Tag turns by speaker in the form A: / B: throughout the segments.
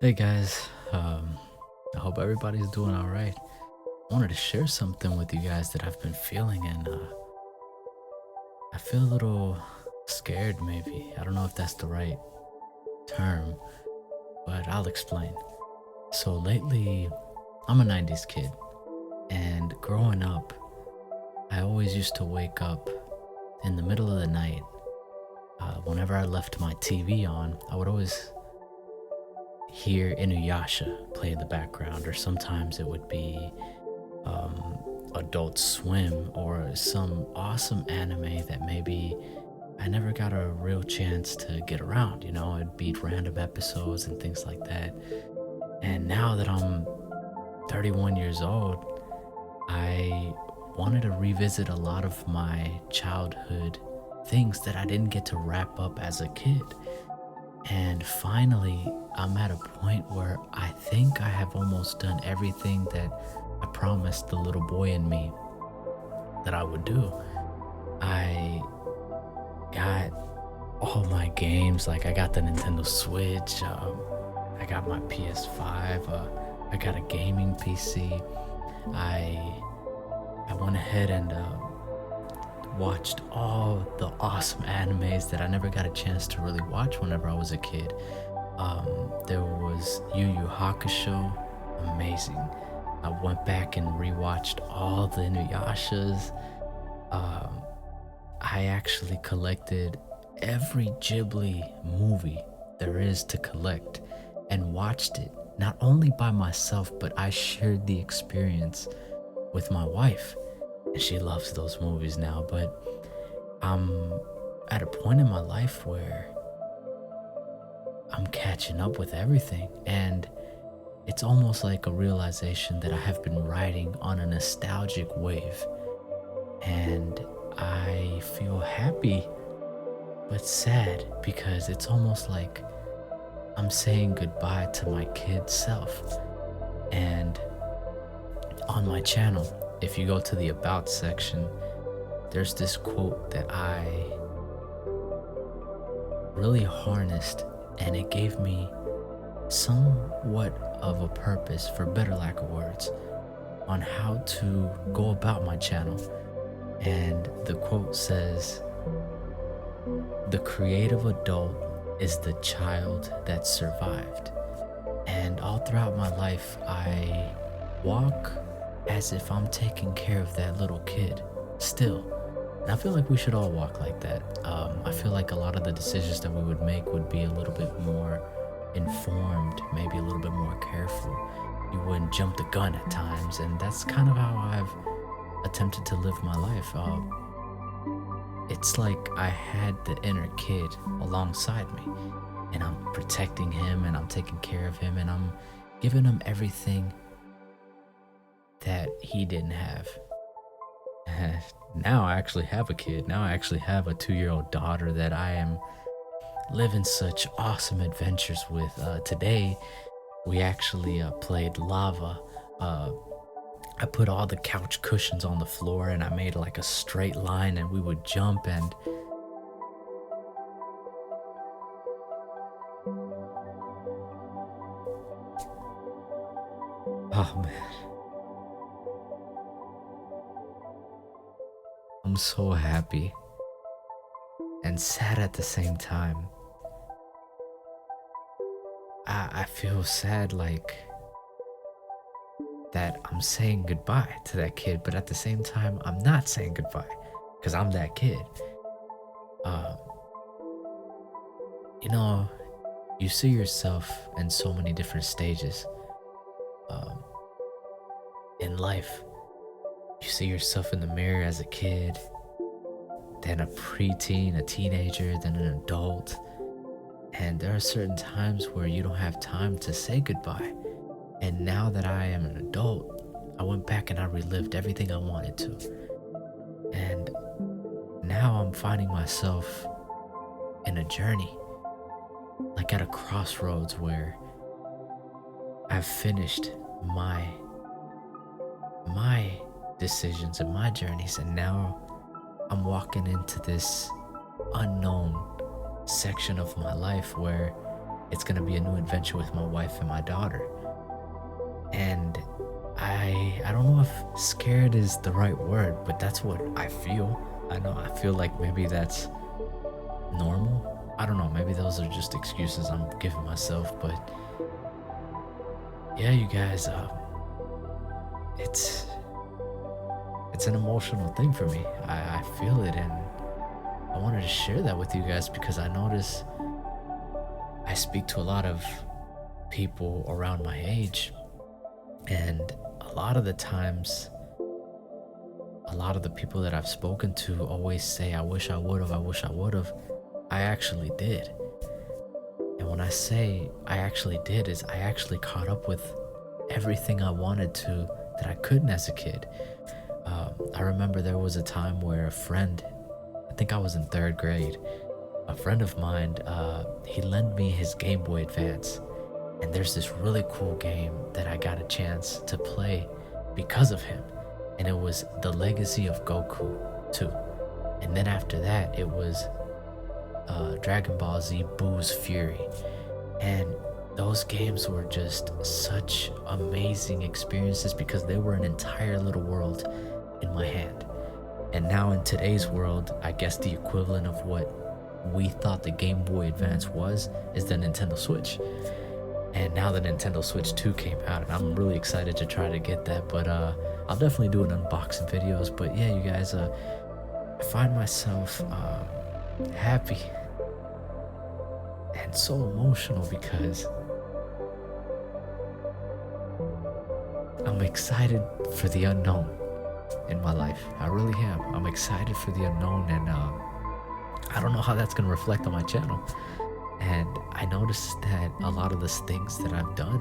A: Hey guys, I hope everybody's doing all right. I wanted to share something with you guys that I've been feeling, and I feel a little scared, maybe. I don't know if that's the right term, but I'll explain. So, lately, I'm a 90s kid, and growing up, I always used to wake up in the middle of the night. Whenever I left my TV on, I would always hear Inuyasha play in the background, or sometimes it would be Adult Swim or some awesome anime that maybe I never got a real chance to get around. It'd be random episodes and things like that. And now that I'm 31 years old, I wanted to revisit a lot of my childhood things that I didn't get to wrap up as a kid. And finally, I'm at a point where I think I have almost done everything that I promised the little boy in me that I would do. I got all my games, like I got the Nintendo Switch, I got my PS5, I got a gaming PC. I I went ahead and watched all the awesome animes that I never got a chance to really watch whenever I was a kid. There was Yu Yu Hakusho, amazing. I went back and rewatched all the Inuyashas. Um, I actually collected every Ghibli movie there is to collect and watched it not only by myself, but I shared the experience with my wife. And she loves those movies now, but I'm at a point in my life where I'm catching up with everything. And it's almost like a realization that I have been riding on a nostalgic wave. And I feel happy but sad because it's almost like I'm saying goodbye to my kid self. And on my channel, if you go to the About section, there's this quote that I really harnessed, and it gave me somewhat of a purpose, for better lack of words, on how to go about my channel. And the quote says, "The creative adult is the child that survived." And all throughout my life, I walk as if I'm taking care of that little kid still. And I feel like we should all walk like that. I feel like a lot of the decisions that we would make would be a little bit more informed, maybe a little bit more careful. You wouldn't jump the gun at times, and that's kind of how I've attempted to live my life. It's like I had the inner kid alongside me, and I'm protecting him, and I'm taking care of him, and I'm giving him everything that he didn't have. Now I actually have a kid. Now I actually have a 2-year-old daughter that I am living such awesome adventures with. Today, we actually played lava. Uh, I put all the couch cushions on the floor and I made like a straight line and we would jump and oh man, I'm so happy and sad at the same time. I feel sad like that I'm saying goodbye to that kid, but at the same time, I'm not saying goodbye because I'm that kid. Uh, you know, you see yourself in so many different stages um, in life. You see yourself in the mirror as a kid, then a preteen, a teenager, then an adult. And there are certain times where you don't have time to say goodbye. And now that I am an adult, I went back and I relived everything I wanted to. And now I'm finding myself in a journey, like at a crossroads where I've finished my decisions and my journeys, and now I'm walking into this unknown section of my life where it's gonna be a new adventure with my wife and my daughter. And I don't know if scared is the right word, but that's what I feel. I feel like maybe that's normal. I don't know, maybe those are just excuses I'm giving myself, but yeah, you guys, it's it's an emotional thing for me. I feel it, and I wanted to share that with you guys because I notice I speak to a lot of people around my age, and a lot of the times, a lot of the people that I've spoken to always say, I wish I would have, I wish I would have. I actually did. And when I say I actually did, is I actually caught up with everything I wanted to that I couldn't as a kid. I remember there was a time where a friend, I think I was in third grade, a friend of mine, he lent me his Game Boy Advance. And there's this really cool game that I got a chance to play because of him. And it was The Legacy of Goku 2. And then after that, it was Dragon Ball Z Boo's Fury. And those games were just such amazing experiences because they were an entire little world in my hand. And now in today's world, I guess the equivalent of what we thought the Game Boy Advance was is the Nintendo Switch. And now the Nintendo Switch 2 came out, and I'm really excited to try to get that, but I'll definitely do an unboxing videos. But yeah, you guys, I find myself happy and so emotional because I'm excited for the unknown in my life. I really am. I'm excited for the unknown, and I don't know how that's going to reflect on my channel. And I noticed that a lot of the things that I've done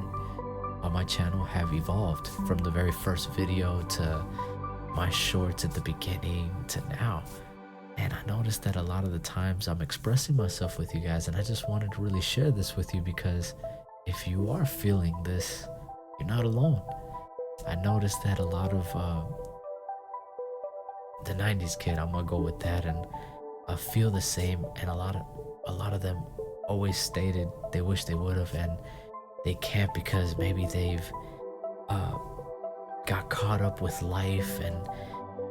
A: on my channel have evolved from the very first video to my shorts at the beginning to now. And I noticed that a lot of the times I'm expressing myself with you guys, and I just wanted to really share this with you because if you are feeling this, you're not alone. I noticed that a lot of the 90s kid, I'm gonna go with that, and I feel the same, and a lot of them always stated they wish they would have, and they can't because maybe they've got caught up with life and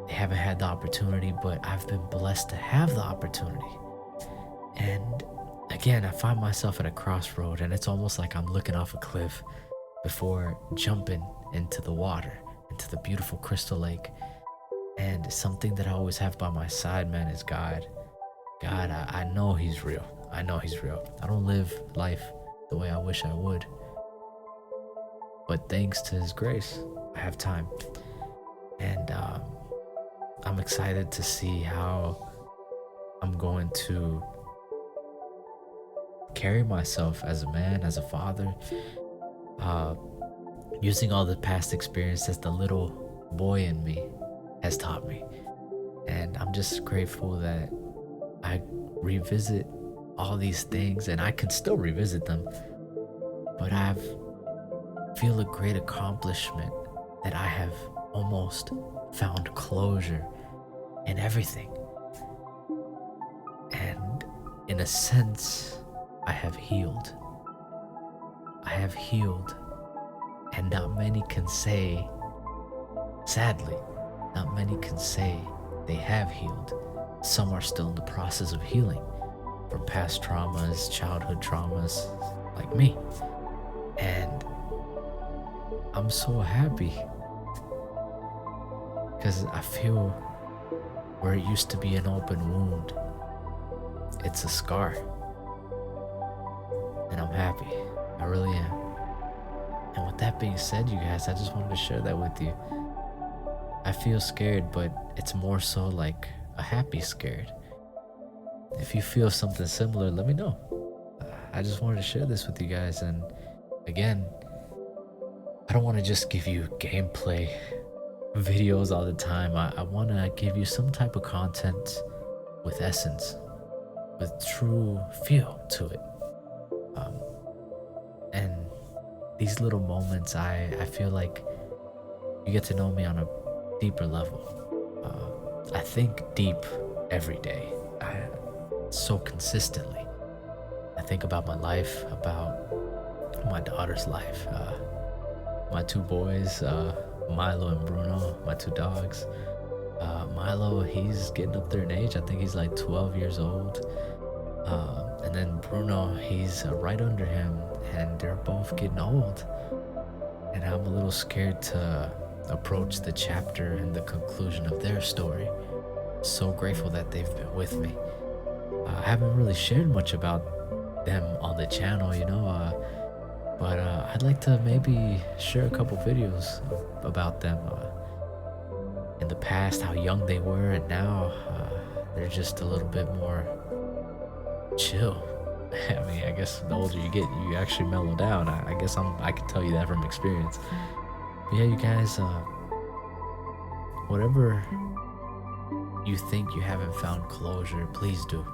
A: they haven't had the opportunity. But I've been blessed to have the opportunity, and again, I find myself at a crossroad, and it's almost like I'm looking off a cliff before jumping into the water, into the beautiful crystal lake. And something that I always have by my side, man, is God. I know he's real. I know he's real. I don't live life the way I wish I would, but thanks to his grace, I have time. And I'm excited to see how I'm going to carry myself as a man, as a father, using all the past experiences the little boy in me has taught me. And I'm just grateful that I revisit all these things, and I can still revisit them, but I feel a great accomplishment that I have almost found closure in everything. And in a sense, I have healed. I have healed, and not many can say, sadly, not many can say they have healed. Some are still in the process of healing from past traumas, childhood traumas, like me. And I'm so happy because I feel where it used to be an open wound, it's a scar. And I'm happy. I really am. And with that being said, you guys, I just wanted to share that with you. I feel scared, but it's more so like a happy scared. If you feel something similar, let me know. I just wanted to share this with you guys. And again, I don't want to just give you gameplay videos all the time. I want to give you some type of content with essence, with true feel to it. And these little moments, I feel like you get to know me on a deeper level. I think deep every day, so consistently. I think about my life, about my daughter's life, my two boys, Milo and Bruno, my two dogs. Milo, he's getting up there in age. I think he's like 12 years old. And then Bruno, he's right under him, and they're both getting old. And I'm a little scared to approach the chapter and the conclusion of their story. So grateful that they've been with me. I haven't really shared much about them on the channel, but I'd like to maybe share a couple videos about them in the past, how young they were, and now they're just a little bit more chill. I mean, I guess the older you get, you actually mellow down. I guess I can tell you that from experience. But yeah, you guys, whatever you think you haven't found closure, please do.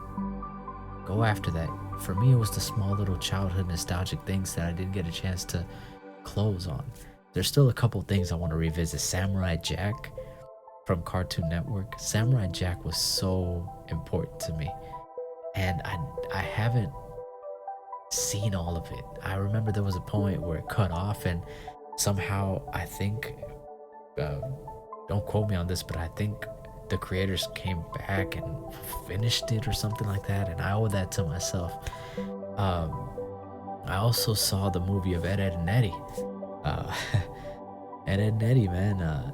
A: Go after that. For me, it was the small little childhood nostalgic things that I didn't get a chance to close on. There's still a couple things I want to revisit. Samurai Jack from Cartoon Network. Samurai Jack was so important to me, and I haven't seen all of it. I remember there was a point where it cut off, and somehow I think, don't quote me on this, but I think the creators came back and finished it or something like that, and I owe that to myself. I also saw the movie of Ed, Edd n Eddy. Ed, Edd n Eddy, man.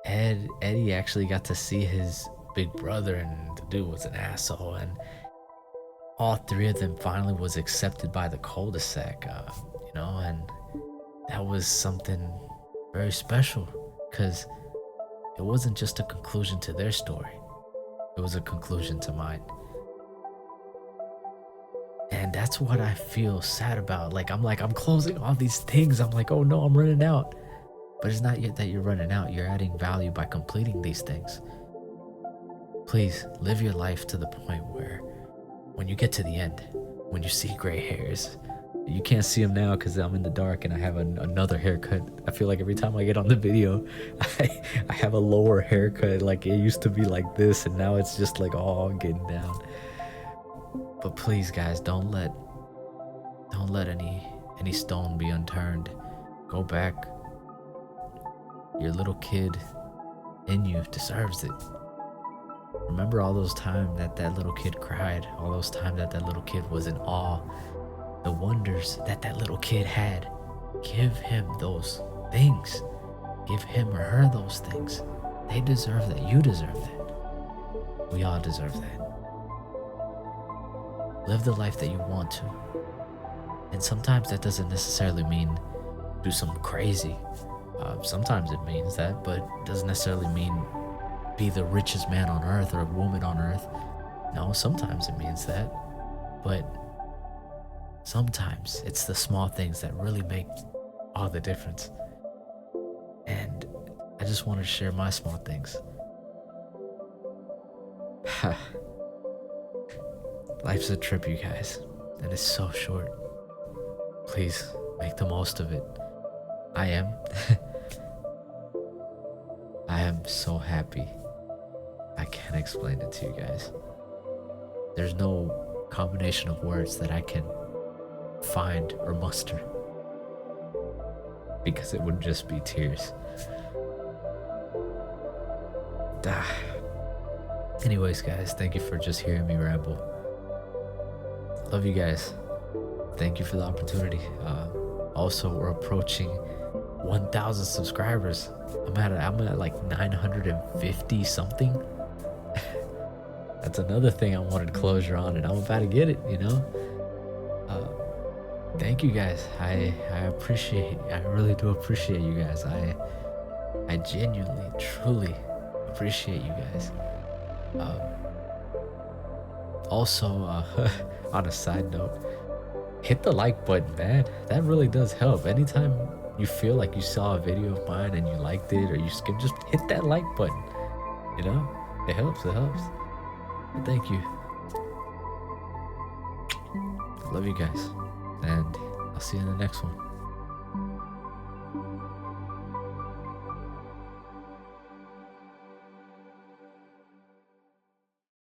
A: Eddie actually got to see his big brother, and the dude was an asshole, and all three of them finally was accepted by the cul-de-sac, and that was something very special, because it wasn't just a conclusion to their story, it was a conclusion to mine. And that's what I feel sad about. I'm closing all these things. I'm like, oh no, I'm running out. But it's not yet that you're running out. You're adding value by completing these things. Please live your life to the point where when you get to the end, when you see gray hairs, you can't see them now because I'm in the dark and I have another haircut. I feel like every time I get on the video, I have a lower haircut. Like it used to be like this, and now it's just like all getting down. But please, guys, don't let any stone be unturned. Go back. Your little kid in you deserves it. Remember all those times that little kid cried, all those times that little kid was in awe, the wonders that little kid had. Give him those things. Give him or her those things. They deserve that. You deserve that. We all deserve that. Live the life that you want to. And sometimes that doesn't necessarily mean do something crazy. Sometimes it means that, but it doesn't necessarily mean be the richest man on earth or woman on earth. No, sometimes it means that. But sometimes it's the small things that really make all the difference. And I just want to share my small things. Life's a trip, you guys, and it's so short. Please make the most of it. I am. I am so happy. I can't explain it to you guys. There's no combination of words that I can find or muster, because it would just be tears. Anyways, guys, thank you for just hearing me ramble. Love you guys. Thank you for the opportunity. Also, we're approaching 1,000 subscribers. I'm at like 950 something. That's another thing I wanted closure on, and I'm about to get it, Thank you guys. I really do appreciate you guys. I genuinely, truly appreciate you guys. Also, on a side note, hit the like button, man. That really does help. Anytime you feel like you saw a video of mine and you liked it or you skipped, just hit that like button. It helps. But thank you. Love you guys, and I'll see you in the next one.